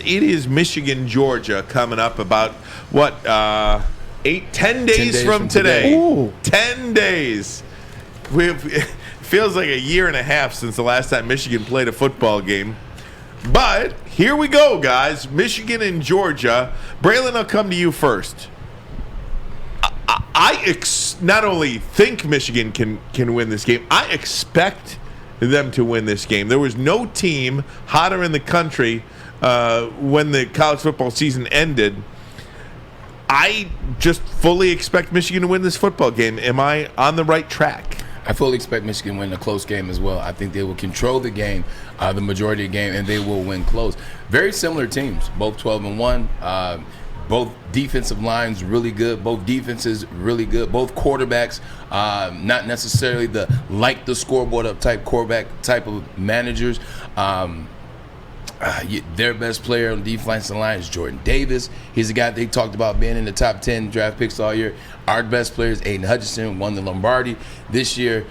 It is Michigan, Georgia coming up about, 10 days from today. Ooh. 10 days. It feels like a year and a half since the last time Michigan played a football game. But here we go, guys. Michigan and Georgia. Braylon, I'll come to you first. I not only think Michigan can win this game, I expect them to win this game. There was no team hotter in the country when the college football season ended. I just fully expect Michigan to win this football game. Am I on the right track? I fully expect Michigan to win a close game as well. I think they will control the game, the majority of the game, and they will win close. Very similar teams, both 12-1. Both defensive lines really good. Both defenses really good. Both quarterbacks, not necessarily the scoreboard up type quarterback type of managers. Their best player on the defensive line is Jordan Davis. He's the guy they talked about being in the top 10 draft picks all year. Our best player is Aiden Hutchinson, won the Lombardi this year.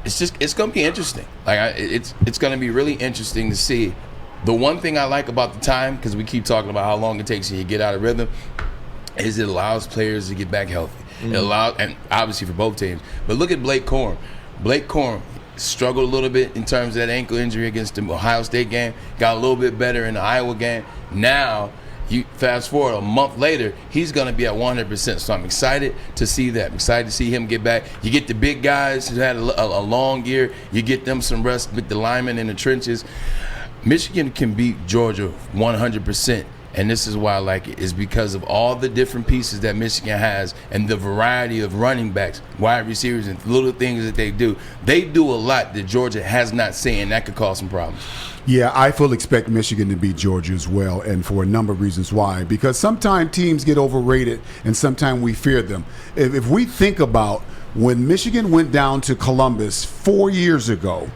It's going to be interesting. It's going to be really interesting to see. The one thing I like about the time, because we keep talking about how long it takes you to get out of rhythm, is it allows players to get back healthy. Mm-hmm. It allows, and obviously for both teams. But look at Blake Corum. Blake Corum struggled a little bit in terms of that ankle injury against the Ohio State game. Got a little bit better in the Iowa game. Now, you fast forward a month later, he's going to be at 100%. So I'm excited to see that. I'm excited to see him get back. You get the big guys who had a long year. You get them some rest with the linemen in the trenches. Michigan can beat Georgia 100%, and this is why I like it, is because of all the different pieces that Michigan has and the variety of running backs, wide receivers, and little things that they do. They do a lot that Georgia has not seen, and that could cause some problems. Yeah, I fully expect Michigan to beat Georgia as well, and for a number of reasons why. Because sometimes teams get overrated, and sometimes we fear them. If we think about when Michigan went down to Columbus 4 years ago,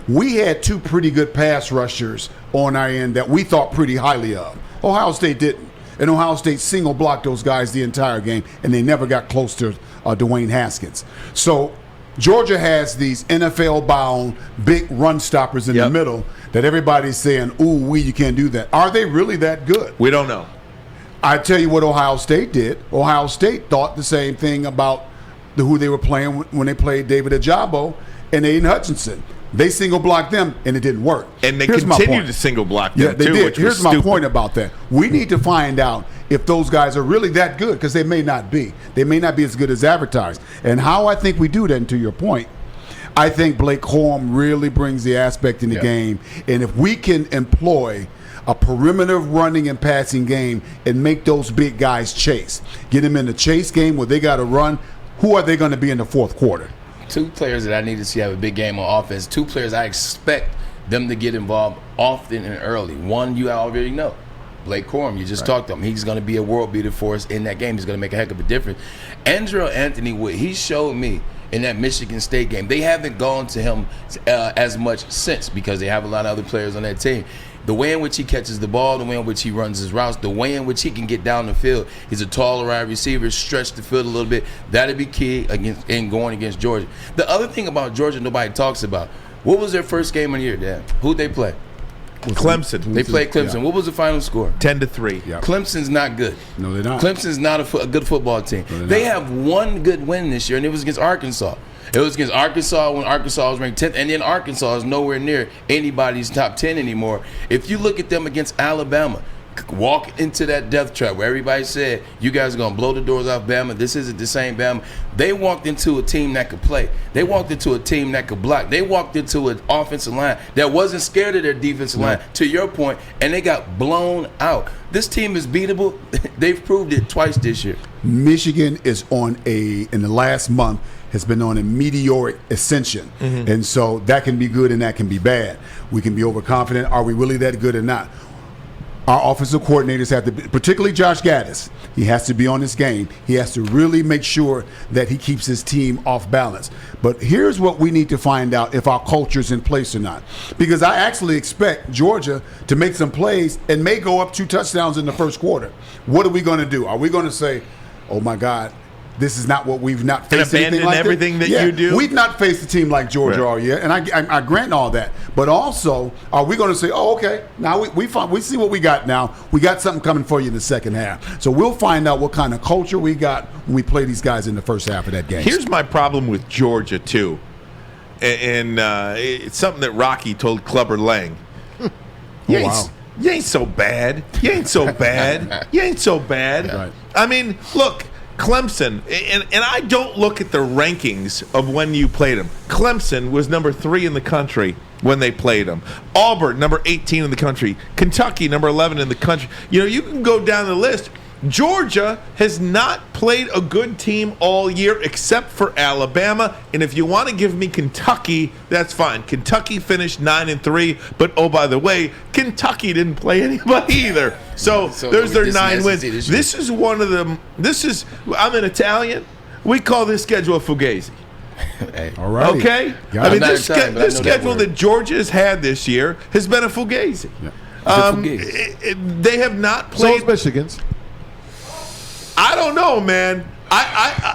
we had two pretty good pass rushers on our end that we thought pretty highly of. Ohio State didn't. And Ohio State single blocked those guys the entire game, and they never got close to Dwayne Haskins. So Georgia has these NFL-bound big run stoppers in the middle that everybody's saying, ooh, you can't do that. Are they really that good? We don't know. I tell you what Ohio State did. Ohio State thought the same thing about who they were playing when they played David Ajabo and Aiden Hutchinson. They single blocked them, and it didn't work. And they continue to single block them, they too, did. which Here's was my stupid. point about that. We need to find out if those guys are really that good, because they may not be. They may not be as good as advertised. And how I think we do that, and to your point, I think Blake Corum really brings the aspect in the game. And if we can employ a perimeter running and passing game and make those big guys chase, get them in the chase game where they got to run, who are they going to be in the fourth quarter? Two players that I need to see have a big game on offense. Two players I expect them to get involved often and early. One you already know, Blake Corum. You just talked to him. He's going to be a world beater for us in that game. He's going to make a heck of a difference. Andrew Anthony Wood, he showed me in that Michigan State game. They haven't gone to him as much since because they have a lot of other players on that team. The way in which he catches the ball, the way in which he runs his routes, the way in which he can get down the field. He's a taller wide receiver, stretch the field a little bit. That'll be key in going against Georgia. The other thing about Georgia nobody talks about, what was their first game of the year, Dan? Who'd they play? Clemson. They played Clemson. Yeah. What was the final score? 10-3. Yeah. Clemson's not good. No, they're not. Clemson's not a good football team. No, they have one good win this year, and it was against Arkansas. It was against Arkansas when Arkansas was ranked 10th, and then Arkansas is nowhere near anybody's top 10 anymore. If you look at them against Alabama, walk into that death trap where everybody said, you guys are going to blow the doors off Bama. This isn't the same Bama. They walked into a team that could play. They walked into a team that could block. They walked into an offensive line that wasn't scared of their defensive line, to your point, and they got blown out. This team is beatable. They've proved it twice this year. Michigan is in the last month, has been on a meteoric ascension. Mm-hmm. And so that can be good and that can be bad. We can be overconfident. Are we really that good or not? Our offensive coordinators have to be, particularly Josh Gaddis, he has to be on this game. He has to really make sure that he keeps his team off balance. But here's what we need to find out if our culture's in place or not. Because I actually expect Georgia to make some plays and may go up 2 touchdowns in the first quarter. What are we going to do? Are we going to say, oh, my God, this is not what we've not faced. And anything abandon like everything that you do? We've not faced a team like Georgia Right. all year, and I grant all that. But also, are we going to say, oh, okay, now we see what we got now. We got something coming for you in the second half. So we'll find out what kind of culture we got when we play these guys in the first half of that game. Here's my problem with Georgia, too. And it's something that Rocky told Clubber Lang. You ain't so bad. You ain't so bad. You ain't so bad. Right. I mean, look, Clemson, and I don't look at the rankings of when you played them. Clemson was number 3 in the country when they played them. Auburn, number 18 in the country. Kentucky, number 11 in the country. You know, you can go down the list. Georgia has not played a good team all year except for Alabama. And if you want to give me Kentucky, that's fine. Kentucky finished 9-3, but oh, by the way, Kentucky didn't play anybody either. So there's their 9 wins. This is one of them. I'm an Italian. We call this schedule a fugazi. Hey. All right. Okay? Got I mean, it. this schedule that Georgia has had this year has been a fugazi. Yeah. They have not So played. is Michigan's. I don't know, man.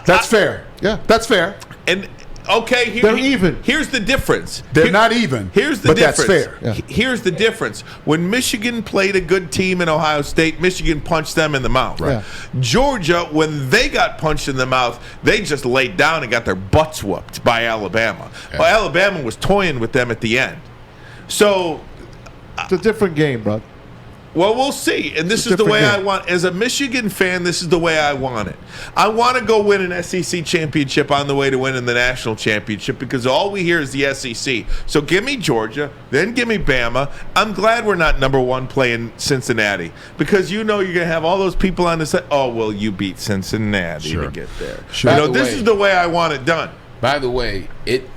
That's fair. Yeah. That's fair. And okay, They're even. Here's the difference. They're not even. Here's the but difference. that's fair. Yeah. Here's the difference. When Michigan played a good team in Ohio State, Michigan punched them in the mouth. Right. Georgia, when they got punched in the mouth, they just laid down and got their butts whooped by Alabama. Yeah. Well, Alabama was toying with them at the end. So, It's a different game, bro. well, we'll see. And this It's a is the way different I game. want. As a Michigan fan, this is the way I want it. I want to go win an SEC championship on the way to winning the national championship because all we hear is the SEC. So give me Georgia, then give me Bama. I'm glad we're not number 1 playing Cincinnati because you know you're going to have all those people on the side. Oh, well, you beat Cincinnati Sure. to get there. Sure. You know, By the this way- is the way I want it done. By the way,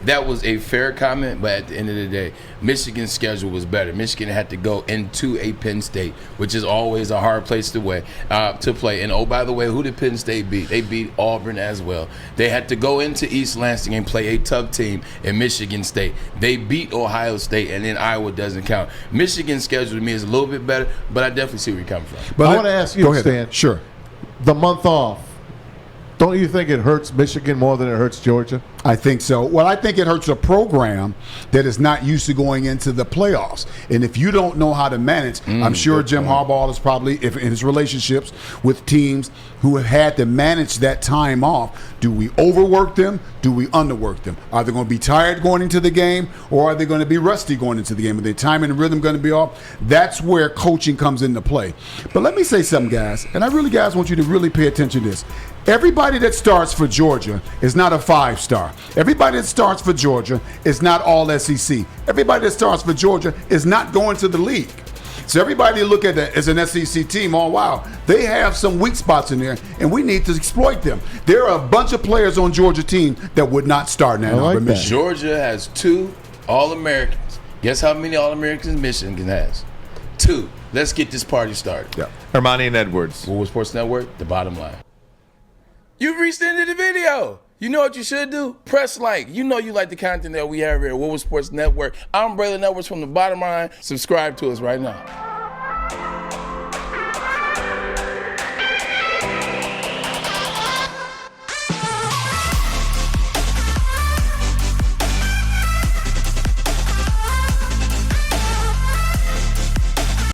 that was a fair comment, but at the end of the day, Michigan's schedule was better. Michigan had to go into a Penn State, which is always a hard place to play. And oh, by the way, who did Penn State beat? They beat Auburn as well. They had to go into East Lansing and play a tough team in Michigan State. They beat Ohio State, and then Iowa doesn't count. Michigan's schedule to me is a little bit better, but I definitely see where you're coming from. But I want to ask you, go ahead. Stan. Sure. The month off. Don't you think it hurts Michigan more than it hurts Georgia? I think so. Well, I think it hurts a program that is not used to going into the playoffs. And if you don't know how to manage, I'm sure Jim Harbaugh is probably, if in his relationships with teams who have had to manage that time off, do we overwork them? Do we underwork them? Are they going to be tired going into the game, or are they going to be rusty going into the game? Are their time and rhythm going to be off? That's where coaching comes into play. But let me say something, guys, and I really, guys, want you to really pay attention to this. Everybody that starts for Georgia is not a 5-star. Everybody that starts for Georgia is not all SEC. Everybody that starts for Georgia is not going to the league. So everybody look at that as an SEC team, oh, wow, they have some weak spots in there, and we need to exploit them. There are a bunch of players on Georgia team that would not start in Ann like Arbor, that. Michigan. Georgia has 2 All-Americans. Guess how many All-Americans Michigan has? 2. Let's get this party started. Yeah. Ermanni and Edwards. Woodward Sports Network, the bottom line. You've reached the end of the video. You know what you should do? Press like. You know you like the content that we have here at Woodward Sports Network. I'm Braylon Edwards from the bottom line. Subscribe to us right now.